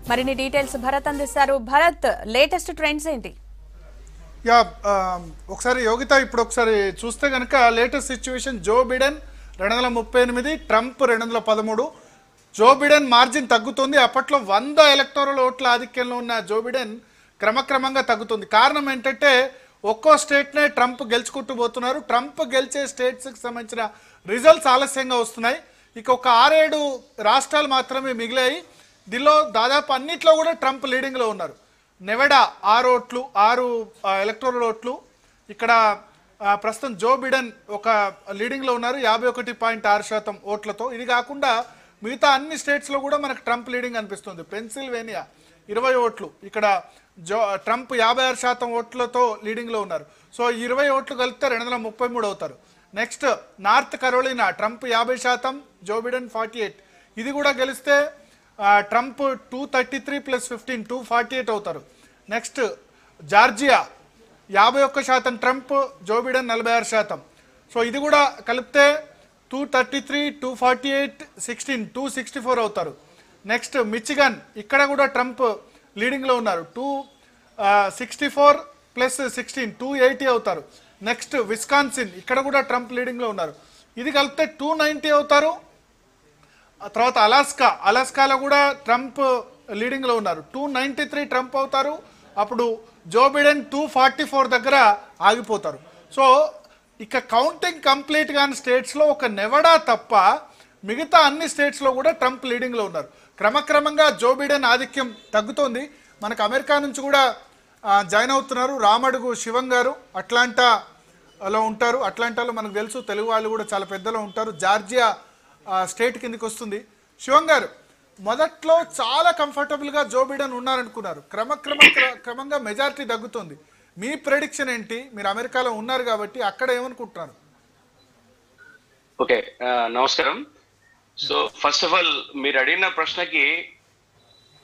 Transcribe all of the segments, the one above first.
మరిన్ని డీటెయిల్స్ భరత్ అందిస్తారు. Bharat, latest trends ఏంటి? యా ఒకసారి యోగిత ఇప్పుడు ఒకసారి చూస్తే కనుక latest situation Joe Biden 238, Trump 213. Joe Biden margin తగ్గుతుంది. అప్పట్లో 100 ఎలక్టోరల్ ఓట్ల ఆధిక్యంలో ఉన్న జో బిడెన్ క్రమక్రమంగా తగ్గుతుంది. కారణం ఏంటంటే ఒక్కో స్టేట్నే ట్రంప్ గెలుచుకుంటూ పోతున్నారు. ట్రంప్ గెలిచే స్టేట్స్కి సంబంధించిన రిజల్ట్స్ ఆలస్యంగా వస్తున్నాయి. ఇక ఒక 6-7 రాష్ట్రాలు మాత్రమే మిగిలాయి. దీనిలో దాదాపు అన్నిట్లో కూడా ట్రంప్ లీడింగ్లో ఉన్నారు. నెవడా 6 ఎలక్టోరల్ ఓట్లు. ఇక్కడ ప్రస్తుతం జో బిడెన్ ఒక లీడింగ్లో ఉన్నారు 51.6% ఓట్లతో. ఇది కాకుండా మిగతా అన్ని స్టేట్స్లో కూడా మనకు ట్రంప్ లీడింగ్ అనిపిస్తుంది. పెన్సిల్వేనియా 20 ఓట్లు, ఇక్కడ ట్రంప్ 56% ఓట్లతో లీడింగ్లో ఉన్నారు. సో 20 ఓట్లు కలిపితే 233 అవుతారు. Next North Carolina Trump 50%, Joe Biden 48. ఇది కూడా గెలిస్తే ట్రంప్ 233 + 15 248 అవుతారు. Next Georgia 51% Trump, Joe Biden 46%. So ఇది కూడా కలిపితే 233 248 16 264 అవుతారు. నెక్స్ట్ మిచిగన్, ఇక్కడ కూడా ట్రంప్ లీడింగ్లో ఉన్నారు 264 + 16 280 అవుతారు. నెక్స్ట్ విస్కాన్సిన్, ఇక్కడ కూడా ట్రంప్ లీడింగ్లో ఉన్నారు. ఇది కలిపితే 290 అవుతారు. తర్వాత అలాస్కాలో కూడా ట్రంప్ లీడింగ్లో ఉన్నారు 293 ట్రంప్ అవుతారు. అప్పుడు జో బిడెన్ 244 దగ్గర ఆగిపోతారు. సో ఇక కౌంటింగ్ కంప్లీట్ కాని స్టేట్స్లో ఒక నెవడా తప్ప మిగతా అన్ని స్టేట్స్లో కూడా ట్రంప్ లీడింగ్లో ఉన్నారు. క్రమక్రమంగా జో బిడెన్ ఆధిక్యం తగ్గుతోంది. మనకు అమెరికా నుంచి కూడా జాయిన్ అవుతున్నారు రామడుగు శివం గారు, అట్లాంటాలో ఉంటారు. అట్లాంటాలో మనకు తెలుసు, తెలుగు వాళ్ళు కూడా చాలా పెద్దలో ఉంటారు. జార్జియా స్టేట్ కిందకి వస్తుంది. శివం గారు, మొదట్లో చాలా కంఫర్టబుల్గా జో బిడెన్ ఉన్నారనుకున్నారు. క్రమంగా మెజారిటీ తగ్గుతుంది. మీ ప్రెడిక్షన్ ఏంటి? మీరు అమెరికాలో ఉన్నారు కాబట్టి అక్కడ ఏమనుకుంటున్నారు? ఓకే, నమస్కారం. సో ఫస్ట్ ఆఫ్ ఆల్ మీరు అడిగిన ప్రశ్నకి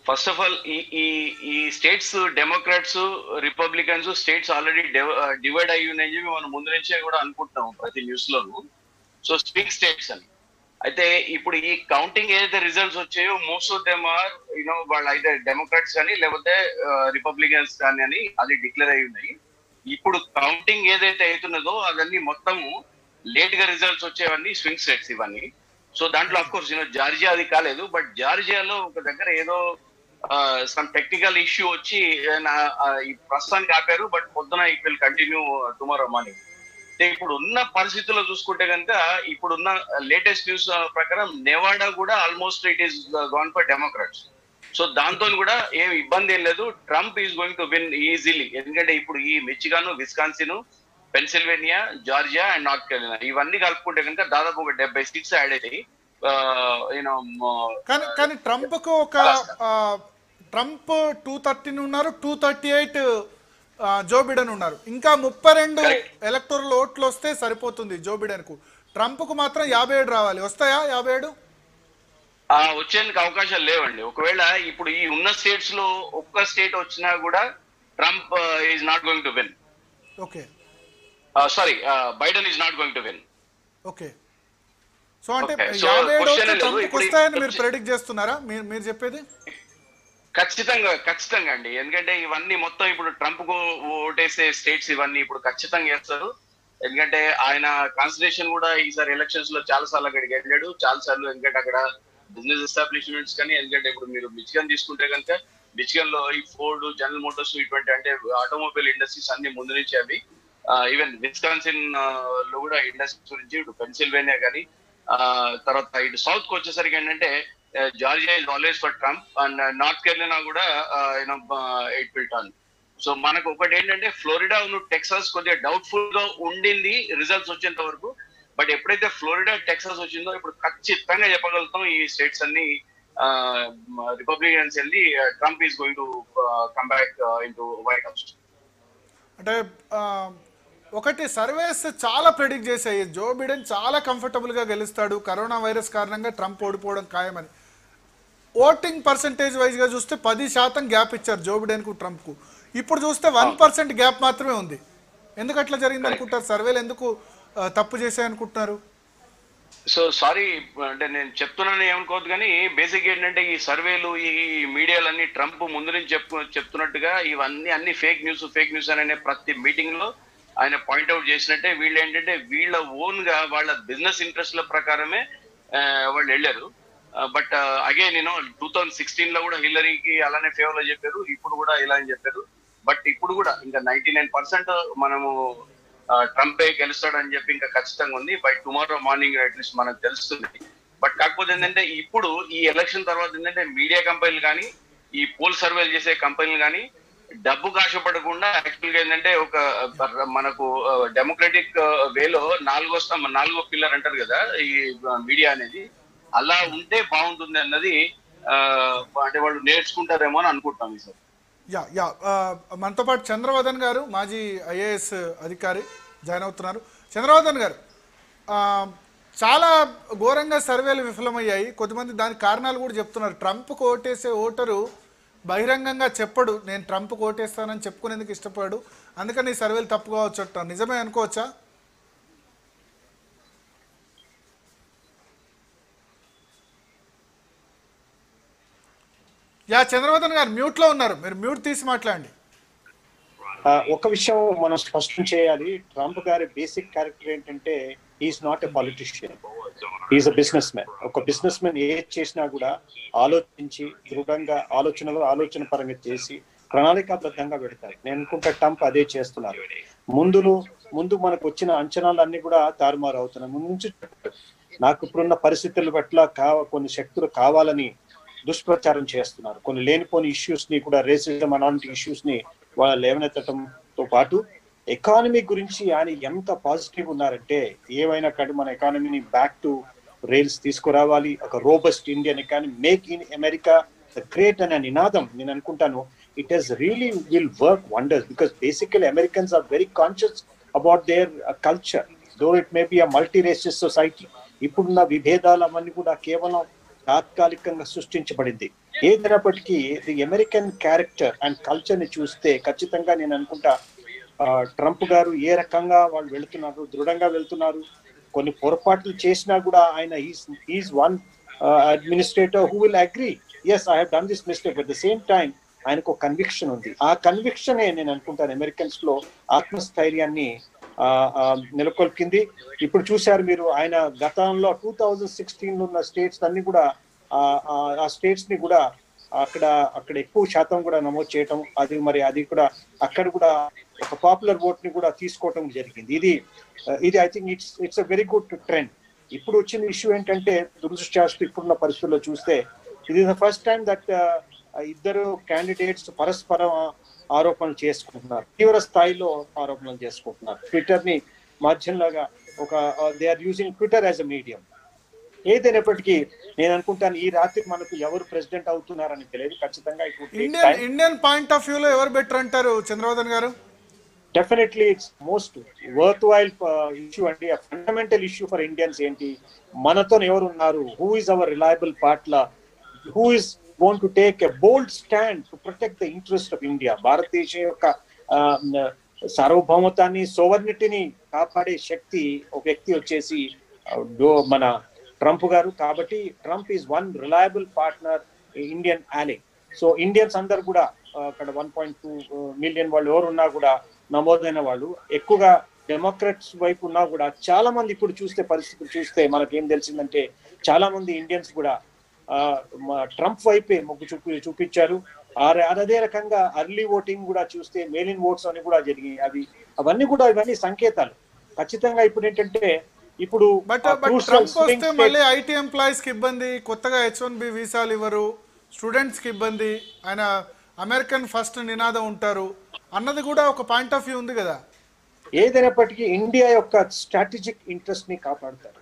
ఫస్ట్ ఆఫ్ ఆల్ ఈ states Democrats Republicans states already divide అయ్యి ఉన్నాయని చెప్పి మనం ముందు నుంచే కూడా అనుకుంటున్నాం ప్రతి న్యూస్ లోను. సో స్వింగ్ స్టేట్స్ అని అయితే ఇప్పుడు ఈ కౌంటింగ్ ఏదైతే రిజల్ట్స్ వచ్చాయో మోస్ట్ ఆఫ్ దెమ్ ఆర్ వాళ్ళు అయితే డెమోక్రాట్స్ కానీ లేకపోతే రిపబ్లికన్స్ కానీ అని అది డిక్లేర్ అయి ఉన్నాయి. ఇప్పుడు కౌంటింగ్ ఏదైతే అవుతున్నదో అవన్నీ మొత్తము లేట్ గా రిజల్ట్స్ వచ్చేవన్నీ స్వింగ్ స్టేట్స్ ఇవన్నీ. సో దాంట్లో అఫ్ కోర్స్ జార్జియా అది కాలేదు, బట్ జార్జియాలో ఒక దగ్గర ఏదో సమ్ టెక్నికల్ ఇష్యూ వచ్చి ఈ ప్రస్తుతానికి ఆపారు. బట్ పొద్దున it will continue tomorrow morning. ఇప్పుడు ఉన్న పరిస్థితుల్లో చూసుకుంటే కనుక ఇప్పుడున్న లేటెస్ట్ న్యూస్ ప్రకారం నెవాడా కూడా almost it is gone for Democrats. So దాంతో కూడా ఏం ఇబ్బంది ఏం లేదు. Trump is going to win easily. ఎందుకంటే ఇప్పుడు ఈ Michigan, Wisconsin, Pennsylvania, Georgia and north Carolina ఇవన్నీ కలుపుకుంటే కనుక దాదాపు ఒక 70 సీట్స్ యాడ్ అవుతాయి. కానీ ట్రంప్కు ఒక ట్రంప్ 213 ఉన్నారు, 238 జో బిడెన్ ఉన్నారు. ఇంకా 32 ఎలక్టోరల్ ఓట్లు వస్తే సరిపోతుంది జో బిడెన్ కు. ట్రంప్ కు మాత్రం 57 రావాలి. వస్తాయా 57? వచ్చేందుకు అవకాశాలు లేవండి. ఒకవేళ ఇప్పుడు ఈ ఉన్న స్టేట్స్ లో ఒక్క స్టేట్ వచ్చినా కూడా Trump is not going to win. Okay, sorry, Biden is not going to win. Okay, so అంటే 57 ట్రంప్ వస్తాయని మీరు ప్రెడిక్ట్ చేస్తున్నారా? మీరు చెప్పేది ఖచ్చితంగా అండి. ఎందుకంటే ఇవన్నీ మొత్తం ఇప్పుడు ట్రంప్ కు ఓటేసే స్టేట్స్ ఇవన్నీ ఇప్పుడు ఖచ్చితంగా వేస్తారు. ఎందుకంటే ఆయన కాన్స్టిట్యూషన్ కూడా ఈసారి ఎలక్షన్స్ లో చాలా సార్లు అక్కడికి వెళ్ళాడు, చాలా సార్లు. ఎందుకంటే అక్కడ బిజినెస్ ఎస్టాబ్లిష్మెంట్స్ కానీ, ఎందుకంటే ఇప్పుడు మీరు మిచిగన్ తీసుకుంటే కనుక మిచిగన్ లో ఈ ఫోర్డ్, జనరల్ మోటార్స్ ఇటువంటి అంటే ఆటోమొబైల్ ఇండస్ట్రీస్ అన్ని ముందు నుంచి అవి. ఈవెన్ విస్కాన్సిన్ లో కూడా ఇండస్ట్రీస్ గురించి ఇప్పుడు పెన్సిల్వేనియా కానీ, తర్వాత ఇటు సౌత్ కు వచ్చేసరికి ఏంటంటే Georgia is always for Trump and north Carolina కూడా ఇట్ విల్ టర్న్. సో మనకు ఒకటి ఏంటంటే ఫ్లోరిడా, టెక్సాస్ కొద్దిగా డౌట్ఫుల్ గా ఉండింది రిజల్ట్స్ వచ్చేంత వరకు. బట్ ఎప్పుడైతే ఫ్లోరిడా, టెక్సాస్ వచ్చిందో ఇప్పుడు ఖచ్చితంగా చెప్పగలుగుతాం ఈ స్టేట్స్ అన్ని రిపబ్లికన్స్ వెళ్ళి Trump is going to come back into white house. అంటే ఒకటి సర్వేస్ చాలా ప్రెడిక్ట్ చేశాయి జో బిడెన్ చాలా కంఫర్టబుల్గా గెలుస్తాడు, కరోనా వైరస్ కారణంగా ట్రంప్ ఓడిపోవడం ఖాయమని. ఓటింగ్ పర్సంటేజ్ వైజ్గా చూస్తే 10% గ్యాప్ ఇచ్చారు జో బిడెన్కు, ట్రంప్కు. ఇప్పుడు చూస్తే 1% గ్యాప్ మాత్రమే ఉంది. ఎందుకు అట్లా జరిగింది అనుకుంటారు? సర్వేలు ఎందుకు తప్పు చేశాయనుకుంటున్నారు? సో సారీ, అంటే నేను చెప్తున్నాను ఏమనుకోవద్దు, కానీ బేసిక్ ఏంటంటే ఈ సర్వేలు ఈ మీడియాలన్నీ ట్రంప్ ముందు నుంచి చెప్తున్నట్టుగా ఇవన్నీ అన్ని ఫేక్ న్యూస్ అనే ప్రతి మీటింగ్ లో ఆయన పాయింట్అవుట్ చేసినట్టే వీళ్ళు ఏంటంటే వీళ్ళ ఓన్ గా వాళ్ళ బిజినెస్ ఇంట్రెస్ట్ల ప్రకారమే వాళ్ళు వెళ్ళారు. బట్ అగైన్ 2016 లో కూడా హిల్లరీకి అలానే ఫేవర్ లో చెప్పారు, ఇప్పుడు కూడా ఇలా అని చెప్పారు. బట్ ఇప్పుడు కూడా ఇంకా 99% మనము ట్రంపే గెలుస్తాడని చెప్పి ఇంకా ఖచ్చితంగా ఉంది. బై టుమారో మార్నింగ్ అట్లీస్ట్ మనకు తెలుస్తుంది. బట్ కాకపోతే ఏంటంటే ఇప్పుడు ఈ ఎలక్షన్ తర్వాత ఏంటంటే మీడియా కంపెనీలు కానీ ఈ పోల్ సర్వేలు చేసే కంపెనీలు కానీ డబ్బుకు ఆశపడకుండా యాక్చువల్గా ఏంటంటే ఒక మనకు డెమోక్రటిక్ వేలో నాలుగో పిల్లర్ అంటారు కదా ఈ మీడియా అనేది, అలా ఉంటే బాగుంటుంది అన్నది అంటే వాళ్ళు నేర్చుకుంటారేమో అని అనుకుంటాం సార్. యా మనతో పాటు చంద్రవర్ధన్ గారు మాజీ ఐఏఎస్ అధికారి జాయిన్ అవుతున్నారు. చంద్రవర్ధన్ గారు, చాలా ఘోరంగా సర్వేలు విఫలమయ్యాయి. కొద్దిమంది దానికి కారణాలు కూడా చెప్తున్నారు. ట్రంప్కు ఓటేసే ఓటరు బహిరంగంగా చెప్పడు నేను ట్రంప్కు ఓటేస్తానని చెప్పుకునేందుకు ఇష్టపడు, అందుకని ఈ సర్వేలు తప్పు కావచ్చు. నిజమే అనుకోవచ్చా? యా చంద్రవర్ధన్ గారు మ్యూట్లో ఉన్నారు, మీరు మ్యూట్ తీసి మాట్లాడండి. ఒక విషయం మనం స్పష్టం చేయాలి. ట్రంప్ గారి బేసిక్ క్యారెక్టర్ ఏంటంటే is not a politician, is a business man. ఒక బిజినెస్ మ్యాన్ ఏది చేసినా కూడా ఆలోచించి దృఢంగా ఆలోచన పరంగా చేసి ప్రణాళికాబద్ధంగా పెడతారు. నేను అనుకుంటా ట్రంప్ అదే చేస్తున్నారు. ముందు మనకు వచ్చిన అంచనాలన్నీ కూడా తారుమారు అవుతున్నాయి. ముందు నుంచి నాకు ఇప్పుడున్న పరిస్థితుల పట్ల కొన్ని శక్తులు కావాలని దుష్ప్రచారం చేస్తున్నారు. కొన్ని లేనిపోని ఇష్యూస్ ని కూడా, రేసిజం అలాంటి ఇష్యూస్ ని వాళ్ళు లేవనెత్తడంతో పాటు ఎకానమీ గురించి ఆయన ఎంత పాజిటివ్ ఉన్నారంటే ఏవైనా కానీ మన ఎకానమీని బ్యాక్ టు రైల్స్ తీసుకురావాలి, ఒక robust Indian economy, make in America great అనే నినాదం నేను అనుకుంటాను it has really will work wonders because basically Americans are very conscious about their culture though it may be a multi racial society. ఇప్పుడున్న విభేదాలు అవన్నీ కూడా కేవలం తాత్కాలికంగా సృష్టించబడింది. ఏదైనప్పటికీ the American character and culture ని చూస్తే ఖచ్చితంగా నేను అనుకుంటా ట్రంప్ గారు ఏ రకంగా వాళ్ళు వెళుతున్నారు, దృఢంగా వెళ్తున్నారు. కొన్ని పొరపాట్లు చేసినా కూడా ఆయన is one administrator who will agree as I have done this mistake. At the same time ఆయనకు కన్విక్షన్ ఉంది. ఆ కన్విక్షనే నేను అనుకుంటాను అమెరికన్స్ లో ఆత్మస్థైర్యాన్ని నెలకొల్పింది. ఇప్పుడు చూశారు మీరు, ఆయన గతంలో 2016 ఉన్న స్టేట్స్ అన్ని కూడా ఆ స్టేట్స్ ని కూడా అక్కడ ఎక్కువ శాతం కూడా నమోదు చేయటం, అది కూడా అక్కడ కూడా ఒక పాపులర్ ఓట్ ని కూడా తీసుకోవటం జరిగింది. ఇది I think it's a very good trend. ఇప్పుడు వచ్చిన ఇష్యూ ఏంటంటే దురదృష్టవశాత్తు ఇప్పుడున్న పరిస్థితుల్లో చూస్తే ఇది ద ఫస్ట్ టైం దట్ ఇద్దరు క్యాండిడేట్స్ పరస్పరం ఆరోపణలు చేసుకుంటున్నారు, తీవ్ర స్థాయిలో ఆరోపణలు చేసుకుంటున్నారు. ట్విట్టర్ ని మాధ్యమంలాగా they are using Twitter as a medium. ఏదైనప్పటికీ నేను అనుకుంటాను ఈ రాత్రి మనకు ఎవరు ప్రెసిడెంట్ అవుతున్నారని తెలియదు. ఖచ్చితంగా ఇండియన్ పాయింట్ ఆఫ్ వ్యూలో ఎవరు బెటర్ అంటారు చంద్రవర్ధన్ గారు? Definitely it's most worth while issue అండి. ఆ ఫండమెంటల్ ఇష్యూ ఫర్ ఇండియన్స్ ఏంటి, మనతో ఎవరు ఉన్నారు, who is our reliable partner, who is going to take a bold stand to protect the interest of India. భారతదేశం యొక్క సార్వభౌమతాన్ని, సోవర్నిటీని కాపాడే శక్తి ఒక వ్యక్తి వచ్చేసి మన ట్రంప్ గారు. కాబట్టి Trump is one reliable partner, Indian Ale. So Indians అందరు కూడా అక్కడ 1.2 మిలియన్ వాళ్ళు ఎవరున్నా కూడా నమోదైన వాళ్ళు ఎక్కువగా డెమోక్రాట్స్ వైపు ఉన్నా కూడా చాలా మంది ఇప్పుడు చూస్తే పరిస్థితులు చూస్తే మనకేం తెలిసిందంటే చాలా మంది ఇండియన్స్ కూడా ట్రంప్ వైపే మొగ్గు చూపించారు. అదే రకంగా అర్లీ ఓటింగ్ కూడా చూస్తే మెయిల్ ఇన్ ఓట్స్ అని కూడా జరిగాయి. అవన్నీ సంకేతాలు. ఖచ్చితంగా ఇప్పుడు ఏంటంటే ఇప్పుడు ట్రంప్ వస్తే మళ్ళీ ఐటీ ఎంప్లాయీస్ కి ఇబ్బంది, కొత్తగా H1B వీసాలు ఇవ్వరు, స్టూడెంట్స్ కి ఇబ్బంది, ఆయన అమెరికన్ ఫస్ట్ నినాదం ఉంటారు అన్నది కూడా ఒక పాయింట్ ఆఫ్ వ్యూ ఉంది కదా. ఏదైనప్పటికీ ఇండియా యొక్క స్ట్రాటజిక్ ఇంట్రెస్ట్ ని కాపాడుతారు.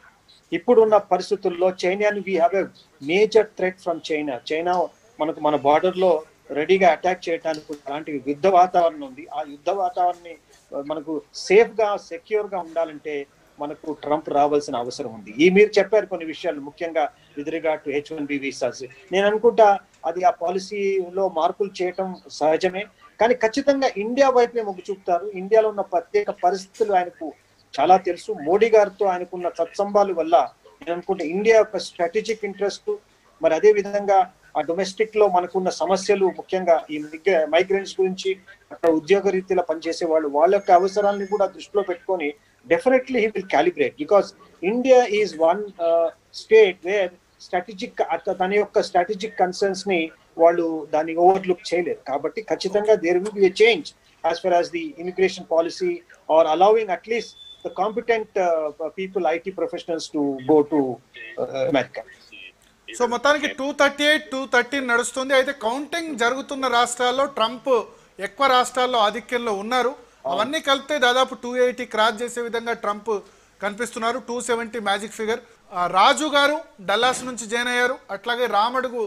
ఇప్పుడున్న పరిస్థితుల్లో చైనాని we have a major threat from China మనకు మన బార్డర్ లో రెడీగా అటాక్ చేయడానికి అలాంటి యుద్ధ వాతావరణం ఉంది. ఆ యుద్ధ వాతావరణాన్ని మనకు సేఫ్ గా సెక్యూర్ గా ఉండాలంటే మనకు ట్రంప్ రావాల్సిన అవసరం ఉంది. మీరు చెప్పారు కొన్ని విషయాలు, ముఖ్యంగా with regard to H1B visas. నేను అనుకుంటా అది ఆ పాలసీలో మార్పులు చేయటం సహజమే, కానీ ఖచ్చితంగా ఇండియా వైపే మొగ్గు చూపుతారు. ఇండియాలో ఉన్న ప్రత్యేక పరిస్థితులు ఆయనకు చాలా తెలుసు. మోడీ గారితో ఆయనకున్న సత్సంబాలు వల్ల నేను అనుకుంటే ఇండియా యొక్క స్ట్రాటజిక్ ఇంట్రెస్ట్, మరి అదే విధంగా ఆ డొమెస్టిక్ లో మనకున్న సమస్యలు, ముఖ్యంగా ఈ మైగ్రెంట్స్ గురించి, అక్కడ ఉద్యోగ రీతిలో పనిచేసే వాళ్ళ యొక్క అవసరాన్ని కూడా దృష్టిలో పెట్టుకొని definitely he will calibrate. Because India is one state where strategic, తన యొక్క స్ట్రాటజిక్ కన్సర్న్స్ ని వాళ్ళు దాన్ని ఓవర్లుక్ చేయలేరు. కాబట్టి ఖచ్చితంగా there will be a change as far as the immigration policy, or allowing at least the competent people, IT professionals to go to America. So మొత్తానికి 238, 213 నడుస్తుంది. అయితే కౌంటింగ్ జరుగుతున్న రాష్ట్రాల్లో ట్రంప్ ఎక్కువ రాష్ట్రాల్లో ఆధిక్యంలో ఉన్నారు. అవన్నీ కలిపితే దాదాపు 280 క్రాస్ చేసే విధంగా ట్రంప్ కనిపిస్తున్నారు. 270 మ్యాజిక్ ఫిగర్. రాజు గారు డల్లాస్ నుంచి జాయిన్ అయ్యారు. అట్లాగే రామడుగు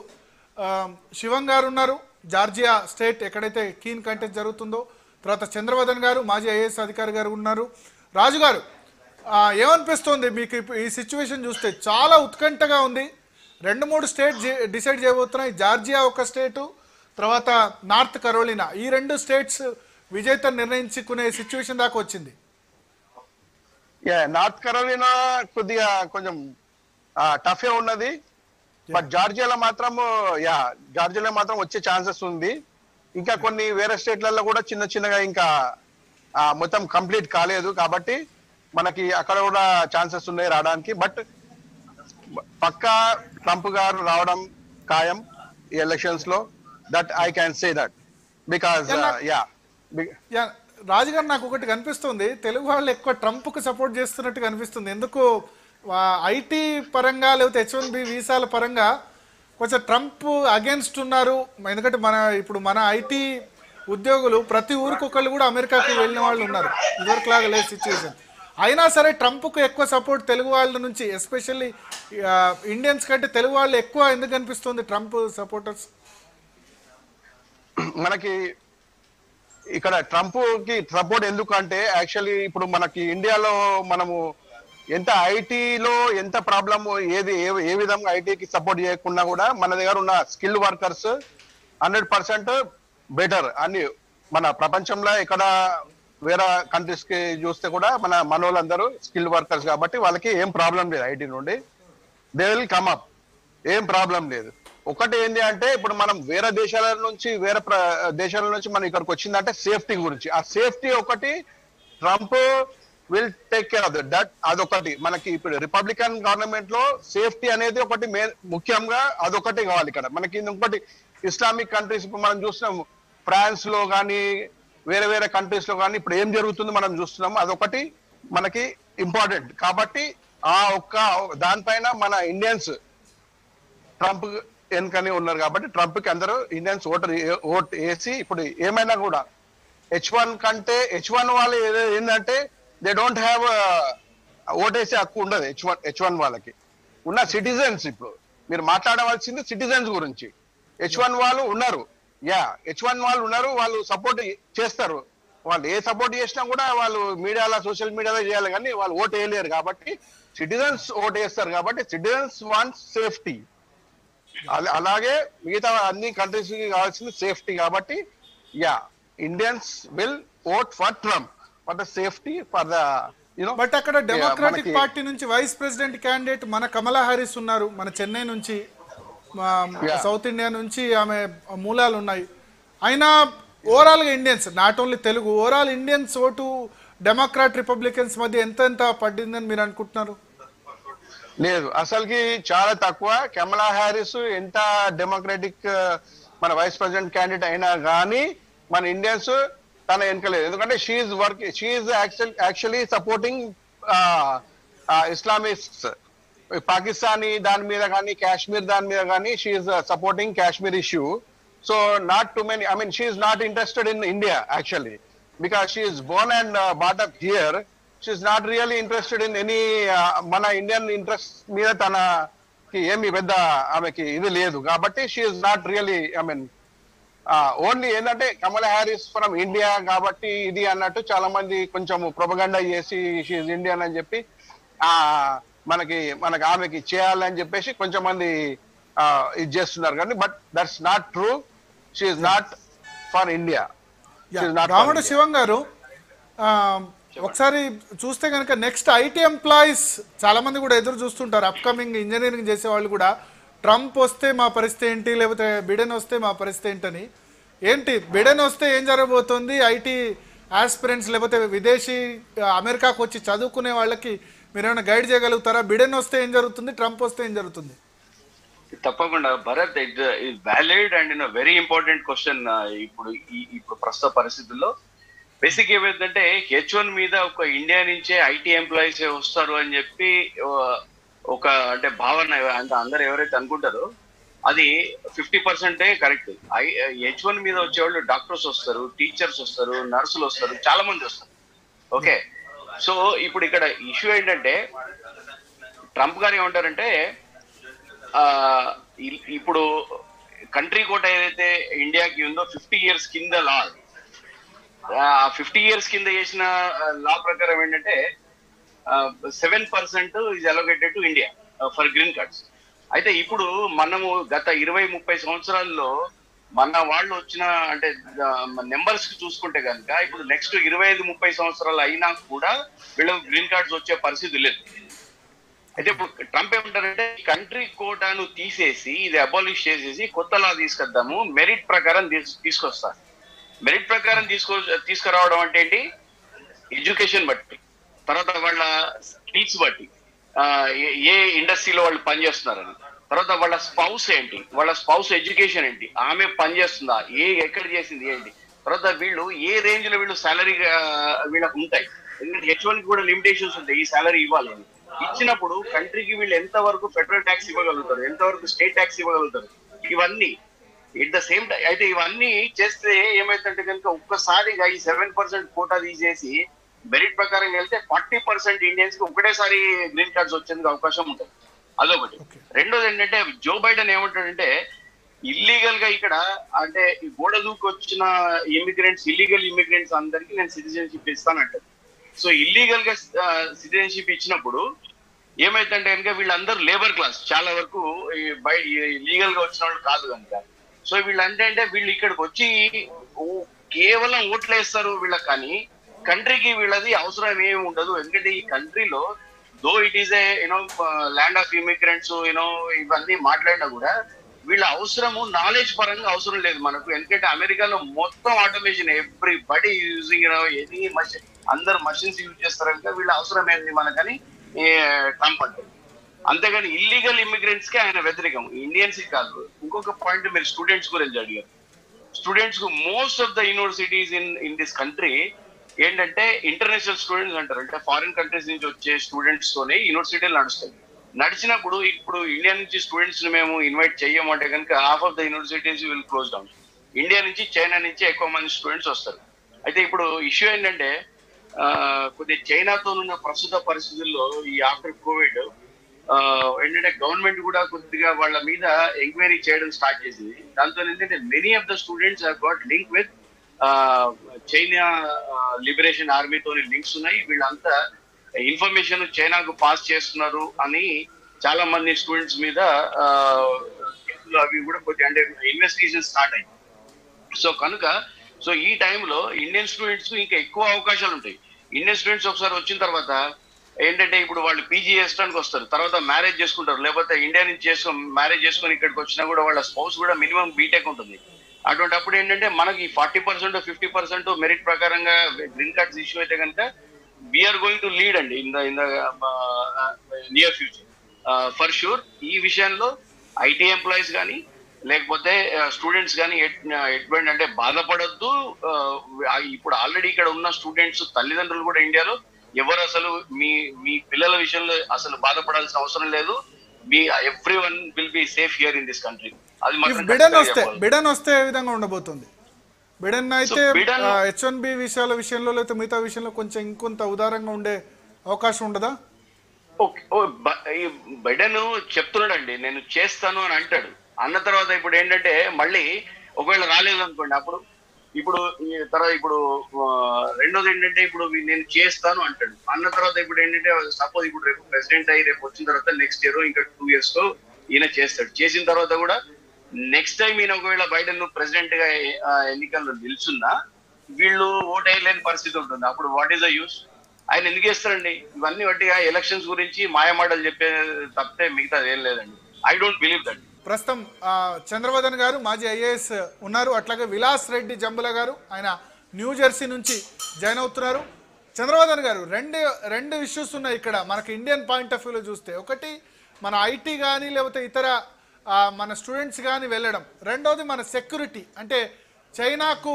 శివం గారు ఉన్నారు, జార్జియా స్టేట్ ఎక్కడైతే కీన్ కంటెస్ట్ జరుగుతుందో. తర్వాత చంద్రవదన్ గారు మాజీ ఐఏఎస్ అధికారి గారు ఉన్నారు. రాజు గారు, ఏమనిపిస్తుంది మీకు ఈ సిచ్యువేషన్ చూస్తే? చాలా ఉత్కంఠగా ఉంది. 2-3 స్టేట్ డిసైడ్ చేయబోతున్నాయి. జార్జియా ఒక స్టేటు, తర్వాత నార్త్ కరోలినా, ఈ 2 స్టేట్స్ విజేతను నిర్ణయించుకునే సిచ్యువేషన్ దాకా వచ్చింది. నార్త్ కరోలినా కొంచెం టఫే ఉన్నది. బట్ జార్జియాలో మాత్రం వచ్చే ఛాన్సెస్ ఉంది. ఇంకా కొన్ని వేరే స్టేట్లలో కూడా చిన్నగా ఇంకా మొత్తం కంప్లీట్ కాలేదు. కాబట్టి మనకి అక్కడ కూడా ఛాన్సెస్ ఉన్నాయి రావడానికి. బట్ పక్కా ట్రంప్ గారు రావడం ఖాయం ఈ ఎలక్షన్స్ లో. That I can say that because రాజుగారు, నాకు ఒకటి కనిపిస్తుంది, తెలుగు వాళ్ళు ఎక్కువ ట్రంప్కు సపోర్ట్ చేస్తున్నట్టు కనిపిస్తుంది. ఎందుకు ఐటీ పరంగా లేకపోతే H1B వీసాల పరంగా కొంచెం ట్రంప్ అగేన్స్ట్ ఉన్నారు. ఎందుకంటే ఇప్పుడు మన ఐటీ ఉద్యోగులు ప్రతి ఊరికి ఒకళ్ళు కూడా అమెరికాకు వెళ్ళిన వాళ్ళు ఉన్నారు. ఇదివరకు లాగా లేదు సిచ్యువేషన్. అయినా సరే ట్రంప్కు ఎక్కువ సపోర్ట్ తెలుగు వాళ్ళ నుంచి, ఎస్పెషల్లీ ఇండియన్స్ కంటే తెలుగు వాళ్ళు ఎక్కువ ఎందుకు అనిపిస్తుంది ట్రంప్ సపోర్టర్స్? మనకి ఇక్కడ ట్రంప్ కి సపోర్ట్ ఎందుకంటే యాక్చువల్లీ ఇప్పుడు మనకి ఇండియాలో మనము ఎంత ఐటీలో ఎంత ప్రాబ్లమ్ ఏ విధంగా ఐటీకి సపోర్ట్ చేయకుండా కూడా మన దగ్గర ఉన్న స్కిల్ వర్కర్స్ 100% బెటర్ అన్ని మన ప్రపంచంలో ఎక్కడ వేరే కంట్రీస్ కి చూస్తే కూడా మన వాళ్ళందరూ స్కిల్ వర్కర్స్ కాబట్టి వాళ్ళకి ఏం ప్రాబ్లం లేదు. ఐటీ నుండి దే విల్ కమ్ అప్, ఏం ప్రాబ్లం లేదు. ఒకటి ఏంటి అంటే ఇప్పుడు మనం వేరే దేశాల నుంచి మనం ఇక్కడికి వచ్చిందంటే సేఫ్టీ గురించి. ఆ సేఫ్టీ ఒకటి Trump will take care of that. అదొకటి మనకి ఇప్పుడు రిపబ్లికన్ గవర్నమెంట్ లో సేఫ్టీ అనేది ఒకటి ముఖ్యంగా అదొకటి కావాలి. ఇక్కడ మనకి ఇంకొకటి ఇస్లామిక్ కంట్రీస్ ఇప్పుడు మనం చూస్తున్నాము, ఫ్రాన్స్ లో కానీ వేరే కంట్రీస్ లో కానీ ఇప్పుడు ఏం జరుగుతుందో మనం చూస్తున్నాము. అదొకటి మనకి ఇంపార్టెంట్. కాబట్టి దానిపైన మన ఇండియన్స్ ట్రంప్ వెనుకనే ఉన్నారు. కాబట్టి ట్రంప్ కి అందరూ ఇండియన్స్ ఓట్ వేసి ఇప్పుడు ఏమైనా కూడా H1 కంటే H1 వాళ్ళు ఏంటంటే దే డోంట్ హ్యావ్ ఓటేసే హక్కు ఉండదు. H1 వాళ్ళకి ఉన్న సిటిజన్స్. ఇప్పుడు మీరు మాట్లాడవలసింది సిటిజన్స్ గురించి. H1 వాళ్ళు ఉన్నారు, H1 వాళ్ళు ఉన్నారు, వాళ్ళు సపోర్ట్ చేస్తారు. వాళ్ళు ఏ సపోర్ట్ చేసినా కూడా వాళ్ళు మీడియాలో సోషల్ మీడియాలో చేయాలి, కానీ వాళ్ళు ఓట్ వేయలేరు. కాబట్టి సిటిజన్స్ ఓట్ వేస్తారు. కాబట్టి సిటిజన్స్ వాంట్ సేఫ్టీ. అలాగే మిగతా అన్ని కంట్రీస్ కి కావాల్సింది సేఫ్టీ. కాబట్టి Indians will vote for Trump for the safety for the but అక్కడ డెమోక్రాటిక్ పార్టీ నుంచి వైస్ ప్రెసిడెంట్ క్యాండిడేట్ మన కమలా హారిస్ ఉన్నారు, మన చెన్నై నుంచి, సౌత్ ఇండియా నుంచి ఆమె మూలాలు ఉన్నాయి. అయినా ఓవరాల్గా Indians, not only Telugu, overall Indians vote Democrat Republicans మధ్య ఎంత పడిందని మీరు అనుకుంటున్నారు? లేదు, అసలుకి చాలా తక్కువ. కమలా హ్యారిస్ ఎంత డెమోక్రాటిక్ మన వైస్ ప్రెసిడెంట్ క్యాండిడేట్ అయినా కానీ మన ఇండియన్స్ తన వెనకలేదు. ఎందుకంటే she's actually supporting Islamists. Pakistani దాని మీద కానీ కాశ్మీర్ దాని మీద కానీ she's supporting Kashmir issue. So not too many, she's not interested in India actually, because she's born and bought up here. She not really interested in any మన ఇండియన్ ఇంట్రెస్ట్ మీద తనకి ఏమి పెద్ద ఆమెకి ఇది లేదు. కాబట్టి షీఈ్ నాట్ రియల్లీ ఓన్లీ ఏంటంటే కమలా హ్యారిస్ ఫ్రమ్ ఇండియా కాబట్టి ఇది అన్నట్టు చాలా మంది కొంచెం ప్రొపగండా చేసి షీఈ్ ఇండియన్ అని చెప్పి మనకి ఆమెకి చేయాలని చెప్పేసి కొంచెం మంది ఇది చేస్తున్నారు. కానీ but that's not true. She's not for India. రాముడు శివం గారు, ఒకసారి చూస్తే కనుక నెక్స్ట్ ఐటీ ఎంప్లాయీస్ చాలా మంది కూడా ఎదురు చూస్తుంటారు. అప్కమింగ్ ఇంజనీరింగ్ చేసే వాళ్ళు కూడా ట్రంప్ వస్తే మా పరిస్థితి ఏంటి, లేకపోతే బిడెన్ వస్తే మా పరిస్థితి ఏంటని. ఏంటి బిడెన్ వస్తే ఏం జరగబోతోంది? ఐటీ ఆస్పిరెంట్స్ లేకపోతే విదేశీ అమెరికాకు వచ్చి చదువుకునే వాళ్ళకి మీరు ఏమైనా గైడ్ చేయగలుగుతారా? బిడెన్ వస్తే ఏం జరుగుతుంది, ట్రంప్ వస్తే ఏం జరుగుతుంది? తప్పకుండా Bharat, it valid and very important question. ఇప్పుడు ప్రస్తుత పరిస్థితుల్లో బేసిక్ ఏమైందంటే H1 మీద ఒక ఇండియా నుంచే ఐటీ ఎంప్లాయీస్ వస్తారు అని చెప్పి ఒక అంటే భావన, అంటే అందరు ఎవరైతే అనుకుంటారో అది 50% కరెక్ట్. H1 మీద వచ్చేవాళ్ళు డాక్టర్స్ వస్తారు, టీచర్స్ వస్తారు, నర్సులు వస్తారు, చాలా మంది వస్తారు. ఓకే, సో ఇప్పుడు ఇక్కడ ఇష్యూ ఏంటంటే ట్రంప్ గారు ఏమంటారంటే ఇప్పుడు కంట్రీ కోట ఏదైతే ఇండియాకి ఉందో 50 years కింద లా, 50 years కింద చేసిన లా ప్రకారం ఏంటంటే 7% is allocated to India for green cards. అయితే ఇప్పుడు మనము గత 20-30 సంవత్సరాల్లో మన వాళ్ళు వచ్చిన అంటే నెంబర్స్ కి చూసుకుంటే కనుక ఇప్పుడు నెక్స్ట్ 25-30 సంవత్సరాలు అయినా కూడా వీళ్ళకి గ్రీన్ కార్డ్స్ వచ్చే పరిస్థితి లేదు. అయితే ఇప్పుడు ట్రంప్ ఏమంటారంటే కంట్రీ కోటాను తీసేసి ఇది అబాలిష్ చేసేసి కొత్త లా తీసుకొద్దాము, మెరిట్ ప్రకారం తీసుకొస్తారు. మెరిట్ ప్రకారం తీసుకురావడం అంటే ఏంటి? ఎడ్యుకేషన్ బట్టి, తర్వాత వాళ్ళ స్కిల్స్ బట్టి, ఏ ఇండస్ట్రీలో వాళ్ళు పనిచేస్తున్నారని, తర్వాత వాళ్ళ స్పౌస్ ఏంటి, వాళ్ళ స్పౌస్ ఎడ్యుకేషన్ ఏంటి, ఆమె పనిచేస్తుందా, ఎక్కడ చేసింది ఏంటి, తర్వాత వీళ్ళు ఏ రేంజ్ లో వీళ్ళు సాలరీ వీళ్ళకు ఉంటాయి. ఎందుకంటే H1 కి కూడా లిమిటేషన్స్ ఉంటాయి, ఈ సాలరీ ఇవ్వాలి అని. ఇచ్చినప్పుడు కంట్రీకి వీళ్ళు ఎంతవరకు ఫెడరల్ ట్యాక్స్ ఇవ్వగలుగుతారు, ఎంతవరకు స్టేట్ ట్యాక్స్ ఇవ్వగలుగుతారు, ఇవన్నీ ఎట్ ద సేమ్ టైం. అయితే ఇవన్నీ చేస్తే ఏమైతుందంటే కనుక ఒక్కసారిగా ఈ 7% కోటా తీసేసి మెరిట్ ప్రకారం వెళ్తే 40% ఇండియన్స్ కి ఒకటేసారి గ్రీన్ కార్డ్స్ వచ్చేందుకు అవకాశం ఉంటుంది. అదొకటి. రెండోది ఏంటంటే జో బైడెన్ ఏమంటాడంటే ఇల్లీగల్ గా ఇక్కడ అంటే ఈ గోడ దూకి వచ్చిన ఇల్లీగల్ ఇమిగ్రెంట్స్ అందరికి నేను సిటిజన్షిప్ ఇస్తానంటాడు. సో ఇల్లీగల్ గా సిటిజన్షిప్ ఇచ్చినప్పుడు ఏమైతుందంటే కనుక వీళ్ళందరూ లేబర్ క్లాస్, చాలా వరకు లీగల్ గా వచ్చిన వాళ్ళు కాదు కనుక. సో వీళ్ళు అంటే వీళ్ళు ఇక్కడికి వచ్చి కేవలం ఓట్లు వేస్తారు వీళ్ళకి, కానీ కంట్రీకి వీళ్ళది అవసరం ఏమి ఉండదు. ఎందుకంటే ఈ కంట్రీలో though it is a land of immigrants ఇవన్నీ మాట్లాడినా కూడా వీళ్ళ అవసరము నాలెడ్జ్ పరంగా అవసరం లేదు మనకు. ఎందుకంటే అమెరికాలో మొత్తం automation, everybody using any machine, అందరు మషిన్స్ యూజ్ చేస్తారు కనుక వీళ్ళ అవసరం ఏంది మనకని ట్రంప్ అంటారు. అంతేగాని ఇల్లీగల్ ఇమిగ్రెంట్స్ కి ఆయన వ్యతిరేకం, ఇండియన్స్ కి కాదు. ఇంకొక పాయింట్ మీరు స్టూడెంట్స్ గురించి అడిగారు. స్టూడెంట్స్ కు most of the universities in this country ఏంటంటే ఇంటర్నేషనల్ స్టూడెంట్స్ అంటారు, అంటే ఫారిన్ కంట్రీస్ నుంచి వచ్చే స్టూడెంట్స్ తోనే యూనివర్సిటీలు నడుస్తాయి. నడిచినప్పుడు ఇప్పుడు ఇండియా నుంచి స్టూడెంట్స్ ని మేము ఇన్వైట్ చేయమంటే కనుక half of the universities will close down. India నుంచి, చైనా నుంచి ఎక్కువ మంది స్టూడెంట్స్ వస్తారు. అయితే ఇప్పుడు ఇష్యూ ఏంటంటే కొద్దిగా చైనాతో ఉన్న ప్రస్తుత పరిస్థితుల్లో ఈ ఆఫ్టర్ కోవిడ్ ఏంటంటే గవర్నమెంట్ కూడా కొద్దిగా వాళ్ళ మీద ఎంక్వైరీ చేయడం స్టార్ట్ చేసింది. దాంతో ఏంటంటే many of the students have got link with China liberation ఆర్మీతో లింక్స్ ఉన్నాయి. వీళ్ళంతా ఇన్ఫర్మేషన్ చైనాకు పాస్ చేస్తున్నారు అని చాలా మంది స్టూడెంట్స్ మీద అవి కూడా కొద్దిగా అంటే ఇన్వెస్టిగేషన్ స్టార్ట్ అయ్యింది. సో కనుక ఈ టైంలో ఇండియన్ స్టూడెంట్స్ ఇంకా ఎక్కువ అవకాశాలు ఉంటాయి. ఇండియన్ స్టూడెంట్స్ ఒకసారి వచ్చిన తర్వాత ఏంటంటే ఇప్పుడు వాళ్ళు పీజీ చేసడానికి వస్తారు, తర్వాత మ్యారేజ్ చేసుకుంటారు, లేకపోతే ఇండియా నుంచి మ్యారేజ్ చేసుకొని ఇక్కడికి వచ్చినా కూడా వాళ్ళ స్పౌస్ కూడా మినిమం బీటెక్ ఉంటుంది. అటువంటి అప్పుడు ఏంటంటే మనకి 40% 50% మెరిట్ ప్రకారంగా గ్రీన్ కార్డ్స్ ఇష్యూ అయితే కనుక వీఆర్ గోయింగ్ టు లీడ్ అండి in the near future for sure. ఈ విషయంలో ఐటీ ఎంప్లాయీస్ కానీ లేకపోతే స్టూడెంట్స్ కానీ ఎటువంటి అంటే బాధపడద్దు. ఇప్పుడు ఆల్రెడీ ఇక్కడ ఉన్న స్టూడెంట్స్ తల్లిదండ్రులు కూడా ఇండియాలో ఎవరు అసలు మీ పిల్లల విషయంలో అసలు బాధపడాల్సిన అవసరం లేదు. Everyone will be safe here in this country. అది బిడెన్ వస్తే ఏ విధంగా ఉండబోతుంది? బిడెన్ అయితే H1B విషయంలో లేకపోతే మిగతా విషయంలో కొంచెం ఇంకొంత ఉదారంగా ఉండే అవకాశం ఉండదా? బైడెన్ చెప్తున్నాడండి నేను చేస్తాను అని అంటాడు. అన్న తర్వాత ఇప్పుడు ఏంటంటే మళ్ళీ ఒకవేళ రాలేదు అనుకోండి, అప్పుడు ఇప్పుడు రెండోది ఏంటంటే ఇప్పుడు నేను చేస్తాను అంటాడు. అన్న తర్వాత ఇప్పుడు ఏంటంటే సపోజ్ ఇప్పుడు రేపు ప్రెసిడెంట్ అయ్యి రేపు వచ్చిన తర్వాత నెక్స్ట్ ఇయర్ ఇంకా 2 years తో ఈయన చేస్తాడు. చేసిన తర్వాత కూడా నెక్స్ట్ టైం ఈయన ఒకవేళ బైడెన్ ప్రెసిడెంట్ గా ఎన్నికల్లో నిల్చున్నా వీళ్ళు ఓట్ వేయలేని పరిస్థితి ఉంటుంది. అప్పుడు వాట్ ఈస్ ద యూస్? ఆయన ఎందుకు చేస్తారండి ఇవన్నీ? వట్టిగా ఎలక్షన్స్ గురించి మాయమాటలు చెప్పే తప్పితే మిగతాది ఏం లేదండి. I don't believe that. ప్రస్తుతం చంద్రవర్ధన్ గారు మాజీ ఐఏఎస్ ఉన్నారు, అట్లాగే విలాస్ రెడ్డి జంబుల గారు ఆయన న్యూ జెర్సీ నుంచి జాయిన్ అవుతున్నారు. చంద్రవర్ధన్ గారు, రెండు ఇష్యూస్ ఉన్నాయి ఇక్కడ మనకి ఇండియన్ పాయింట్ ఆఫ్ వ్యూలో చూస్తే. ఒకటి మన ఐటీ కానీ లేకపోతే ఇతర మన స్టూడెంట్స్ కానీ వెళ్ళడం, రెండోది మన సెక్యూరిటీ. అంటే చైనాకు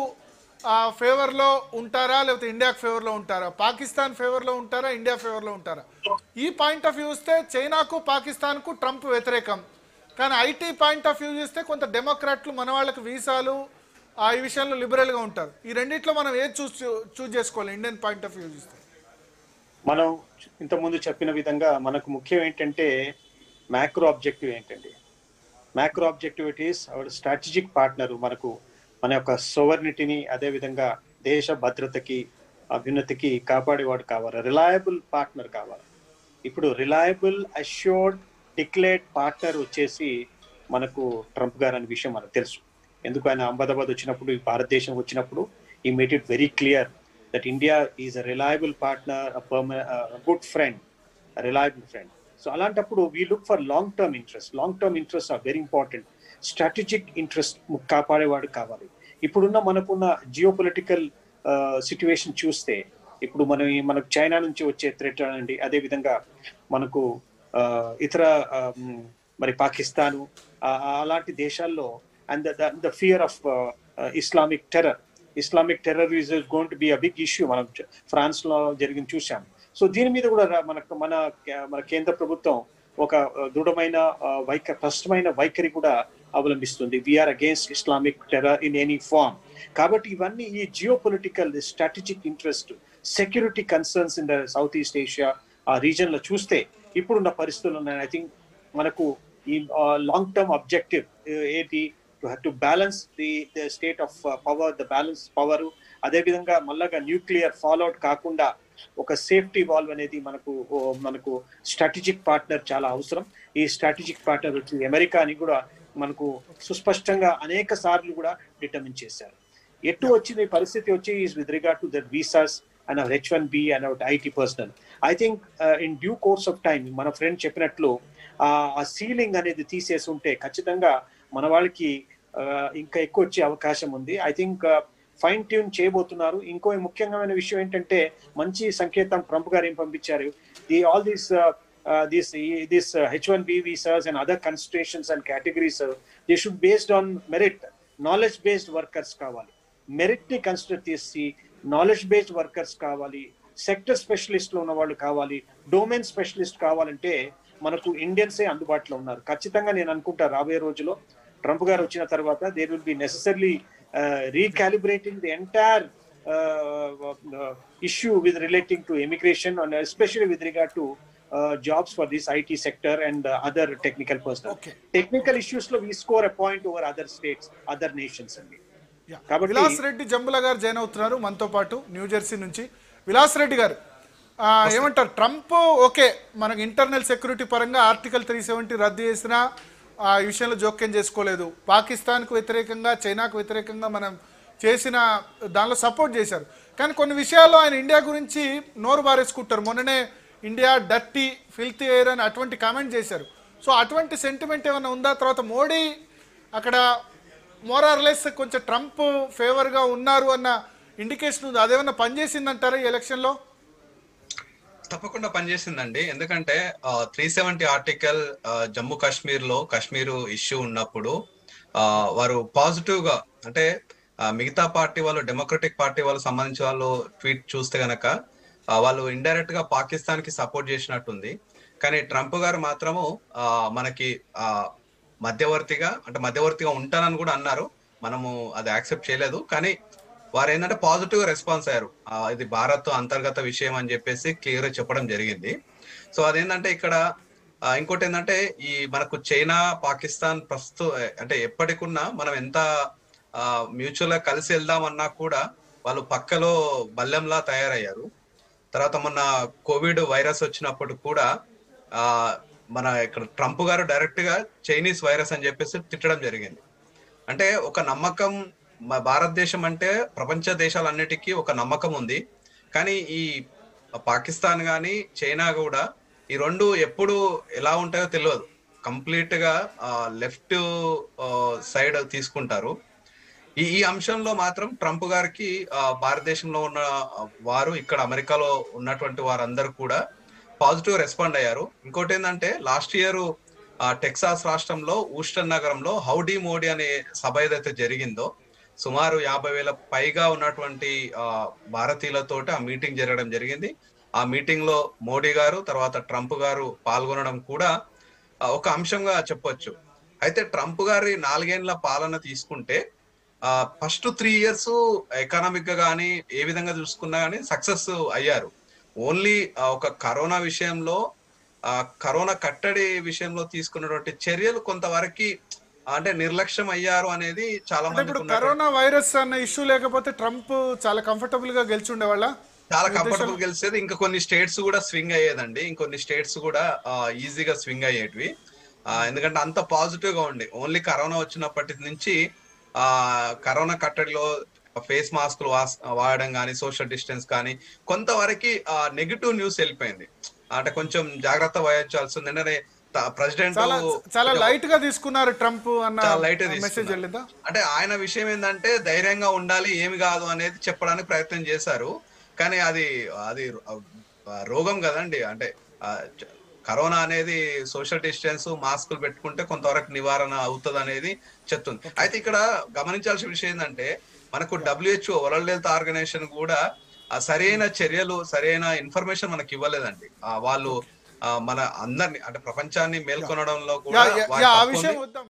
ఫేవర్లో ఉంటారా లేకపోతే ఇండియాకు ఫేవర్లో ఉంటారా, పాకిస్తాన్ ఫేవర్లో ఉంటారా ఇండియా ఫేవర్లో ఉంటారా? ఈ పాయింట్ ఆఫ్ వ్యూ చూస్తే చైనాకు పాకిస్తాన్కు ట్రంప్ వ్యతిరేకం, కానీ ఐటీ పాయింట్ ఆఫ్ వ్యూ చూస్తే కొంత డెమోక్రాట్లు మన వాళ్ళకి వీసాలు ఈ విషయంలో లిబరల్గా ఉంటారు. ఈ రెండిట్లో మనం ఏది చూస్ చేసుకోవాలి ఇండియన్ పాయింట్ ఆఫ్ వ్యూ చూస్తే? మనం ఇంతకుముందు చెప్పిన విధంగా మనకు ముఖ్యం ఏంటంటే మ్యాక్రో ఆబ్జెక్టివ్ ఏంటండి. Macro objective it is our strategic partner. మనకు మన యొక్క సోవర్నిటీని అదేవిధంగా దేశ భద్రతకి అభ్యున్నతికి కాపాడేవాడు కావాలి, రిలయబుల్ పార్ట్నర్ కావాలి. ఇప్పుడు రిలయబుల్ అష్యూర్డ్ డిక్లేర్డ్ పార్ట్నర్ వచ్చేసి మనకు ట్రంప్ గారు అనే విషయం మనకు తెలుసు. ఎందుకు ఆయన అహ్మదాబాద్ వచ్చినప్పుడు, భారతదేశం వచ్చినప్పుడు he made it very clear that India is a reliable partner, a good friend, a reliable friend. So అలాంటప్పుడు we look for long term interests. Long term interests are very important. Strategic interest కాపాడేవాడు కావాలి. ఇప్పుడున్న మనకున్న geopolitical situation చూస్తే ఇప్పుడు మనకు China నుంచి వచ్చే threat అండి, అదేవిధంగా మనకు ఇతర మరి పాకిస్తాను అలాంటి దేశాల్లో and the fear of Islamic terror is going to be a big issue. మనం ఫ్రాన్స్ లో జరిగింది చూసాం. సో దీని మీద కూడా మన కేంద్ర ప్రభుత్వం ఒక దృఢమైన స్పష్టమైన వైఖరి కూడా అవలంబిస్తుంది. We are against Islamic terror in any form. కాబట్టి ఇవన్నీ ఈ geopolitical strategic interest, security concerns in the South East Asia ఆ రీజన్ లో చూస్తే ఇప్పుడున్న పరిస్థితులు ఉన్నాయి. ఐ థింక్ మనకు ఈ లాంగ్ టర్మ్ ఆబ్జెక్టివ్ ఏంటి, to balance the state of power, the balance power, అదేవిధంగా మళ్ళాగా న్యూక్లియర్ ఫాలోఅవుట్ కాకుండా ఒక సేఫ్టీ వాల్వ్ అనేది మనకు స్ట్రాటజిక్ పార్ట్నర్ చాలా అవసరం. ఈ స్ట్రాటజిక్ పార్ట్నర్ వచ్చి అమెరికా అని కూడా మనకు సుస్పష్టంగా అనేక సార్లు కూడా డిటర్మిన్ చేశారు. ఎటు వచ్చిన పరిస్థితి వచ్చి is with regard to that visas and hour H1B and hour IT personal. I think in due course of time మన ఫ్రెండ్ చెప్పినట్లు ఆ సీలింగ్ అనేది తీసేసి ఉంటే ఖచ్చితంగా మన వాళ్ళకి ఇంకా ఎక్కువ వచ్చే అవకాశం ఉంది. ఐ థింక్ ఫైన్ ట్యూన్ చేయబోతున్నారు. ఇంకో ముఖ్యమైన విషయం ఏంటంటే మంచి సంకేతం ట్రంప్ గారు ఏం పంపించారు, all this H1B visas and other considerations and categories, they should based on merit, knowledge based workers కావాలి. మెరిట్ ని కన్సిడర్ చేసి నాలెడ్జ్ బేస్డ్ వర్కర్స్ కావాలి, సెక్టర్ స్పెషలిస్ట్లు ఉన్న వాళ్ళు కావాలి, డొమైన్ స్పెషలిస్ట్ కావాలంటే మనకు ఇండియన్సే అందుబాటులో ఉన్నారు. ఖచ్చితంగా నేను అనుకుంటా రాబోయే రోజుల్లో ట్రంప్ గారు వచ్చిన తర్వాత there will be necessarily recalibrating the entire issue with relating to immigration and especially with regard to jobs for this IT sector and other technical personnel. Okay. Technical issues lo we score a point over other states, other nations అండి. విలాస్ రెడ్డి జంబుల గారు join అవుతున్నారు మనతో పాటు new Jersey నుంచి. విలాస్ రెడ్డి గారు ఏమంటారు, Trump okay మనకు internal security పరంగా ఆర్టికల్ 370 రద్దు చేసినా ఈ విషయంలో జోక్యం చేసుకోలేదు, పాకిస్తాన్కు వ్యతిరేకంగా చైనాకు వ్యతిరేకంగా మనం చేసిన దానిలో సపోర్ట్ చేశారు, కానీ కొన్ని విషయాల్లో ఆయన ఇండియా గురించి నోరు బారేసుకుంటారు. మొన్ననే ఇండియా డర్టీ ఫిల్తీ ఎయిర్ అని అటువంటి కామెంట్ చేశారు. సో అటువంటి సెంటిమెంట్ ఏమైనా ఉందా? తర్వాత మోడీ అక్కడ మోరార్లెస్ కొంచెం ట్రంప్ ఫేవర్గా ఉన్నారు అన్న ఇండికేషన్ ఉంది, అదేమన్నా పనిచేసిందంటారా ఈ ఎలక్షన్లో? తప్పకుండా పనిచేసిందండి. ఎందుకంటే 370 ఆర్టికల్ జమ్మూ కాశ్మీర్ లో కాశ్మీరు ఇష్యూ ఉన్నప్పుడు వారు పాజిటివ్ గా, అంటే మిగతా పార్టీ వాళ్ళు డెమోక్రటిక్ పార్టీ వాళ్ళు సంబంధించి వాళ్ళు ట్వీట్ చూస్తే గనక వాళ్ళు ఇండైరెక్ట్ గా పాకిస్తాన్ కి సపోర్ట్ చేసినట్టుంది. కానీ ట్రంప్ గారు మాత్రము మనకి మధ్యవర్తిగా ఉంటానని కూడా అన్నారు. మనము అది యాక్సెప్ట్ చేయలేదు, కానీ వారు ఏంటంటే పాజిటివ్ గా రెస్పాన్స్ అయ్యారు. ఇది భారత్ అంతర్గత విషయం అని చెప్పేసి క్లియర్ గా చెప్పడం జరిగింది. సో అదేంటంటే ఇక్కడ ఇంకోటి ఏంటంటే ఈ మనకు చైనా పాకిస్తాన్ అంటే ఎప్పటికున్నా మనం ఎంత మ్యూచువల్ గా కలిసి వెళ్దామన్నా కూడా వాళ్ళు పక్కలో బల్లెంలా తయారయ్యారు. తర్వాత మొన్న కోవిడ్ వైరస్ వచ్చినప్పుడు కూడా మన ఇక్కడ ట్రంప్ గారు డైరెక్ట్ గా చైనీస్ వైరస్ అని చెప్పేసి తిట్టడం జరిగింది. అంటే ఒక నమ్మకం, భారతదేశం అంటే ప్రపంచ దేశాలన్నిటికీ ఒక నమ్మకం ఉంది, కానీ ఈ పాకిస్తాన్ కానీ చైనా కూడా ఈ రెండు ఎప్పుడు ఎలా ఉంటాయో తెలియదు. కంప్లీట్ గా లెఫ్ట్ సైడ్ తీసుకుంటారు. ఈ అంశంలో మాత్రం ట్రంప్ గారికి భారతదేశంలో ఉన్న వారు, ఇక్కడ అమెరికాలో ఉన్నటువంటి వారందరూ కూడా పాజిటివ్ రెస్పాండ్ అయ్యారు. ఇంకోటి ఏంటంటే లాస్ట్ ఇయర్ టెక్సాస్ రాష్ట్రంలో ఊస్టన్ నగరంలో హౌడీ మోడీ అనే సభ ఏదైతే జరిగిందో సుమారు 50,000 పైగా ఉన్నటువంటి భారతీయులతోటి ఆ మీటింగ్ జరగడం జరిగింది. ఆ మీటింగ్ లో మోడీ గారు తర్వాత ట్రంప్ గారు పాల్గొనడం కూడా ఒక అంశంగా చెప్పొచ్చు. అయితే ట్రంప్ గారి 4 ఏళ్ల పాలన తీసుకుంటే ఫస్ట్ 3 ఇయర్స్ ఎకనామిక్ గా కానీ ఏ విధంగా చూసుకున్నా కానీ సక్సెస్ అయ్యారు. ఓన్లీ ఒక కరోనా విషయంలో కరోనా కట్టడి విషయంలో తీసుకున్నటువంటి చర్యలు కొంతవరకు అంటే నిర్లక్ష్యం అయ్యారు అనేది చాలా మంది. ఇప్పుడు కరోనా వైరస్ అన్న ఇష్యూ లేకపోతే ట్రంప్ చాలా కంఫర్టబుల్ గా గెలిచి వాళ్ళ చాలా కంఫర్టబుల్ గెలిచేది. ఇంకా కొన్ని స్టేట్స్ కూడా స్వింగ్ అయ్యేదండి. ఇంకొన్ని స్టేట్స్ కూడా ఈజీగా స్వింగ్ అయ్యేటివి. ఎందుకంటే అంత పాజిటివ్ గా ఉండి ఓన్లీ కరోనా వచ్చినప్పటి నుంచి కరోనా కట్టడిలో ఫేస్ మాస్కులు వాడడం కానీ సోషల్ డిస్టెన్స్ కానీ కొంతవరకు నెగిటివ్ న్యూస్ వెళ్ళిపోయింది. అంటే కొంచెం జాగ్రత్త వహించాల్సి ఉంది. ఎందుకంటే ప్రెసిడెంట్ చాలా లైట్ గా తీసుకున్నారు ట్రంప్ అన్న లైట్ మెసేజ్ వెళ్ళిందా? అంటే ఆయన విషయం ఏంటంటే ధైర్యంగా ఉండాలి, ఏమి కాదు అనేది చెప్పడానికి ప్రయత్నం చేశారు. కానీ అది రోగం కదండి. అంటే కరోనా అనేది సోషల్ డిస్టెన్స్ మాస్కులు పెట్టుకుంటే కొంతవరకు నివారణ అవుతుంది అనేది చెప్తుంది. అయితే ఇక్కడ గమనించాల్సిన విషయం ఏంటంటే మనకు WHO వరల్డ్ హెల్త్ ఆర్గనైజేషన్ కూడా సరైన చర్యలు సరైన ఇన్ఫర్మేషన్ మనకి ఇవ్వలేదండి. వాళ్ళు మన అందరిని అంటే ప్రపంచాన్ని మేల్కొనడంలో కూడా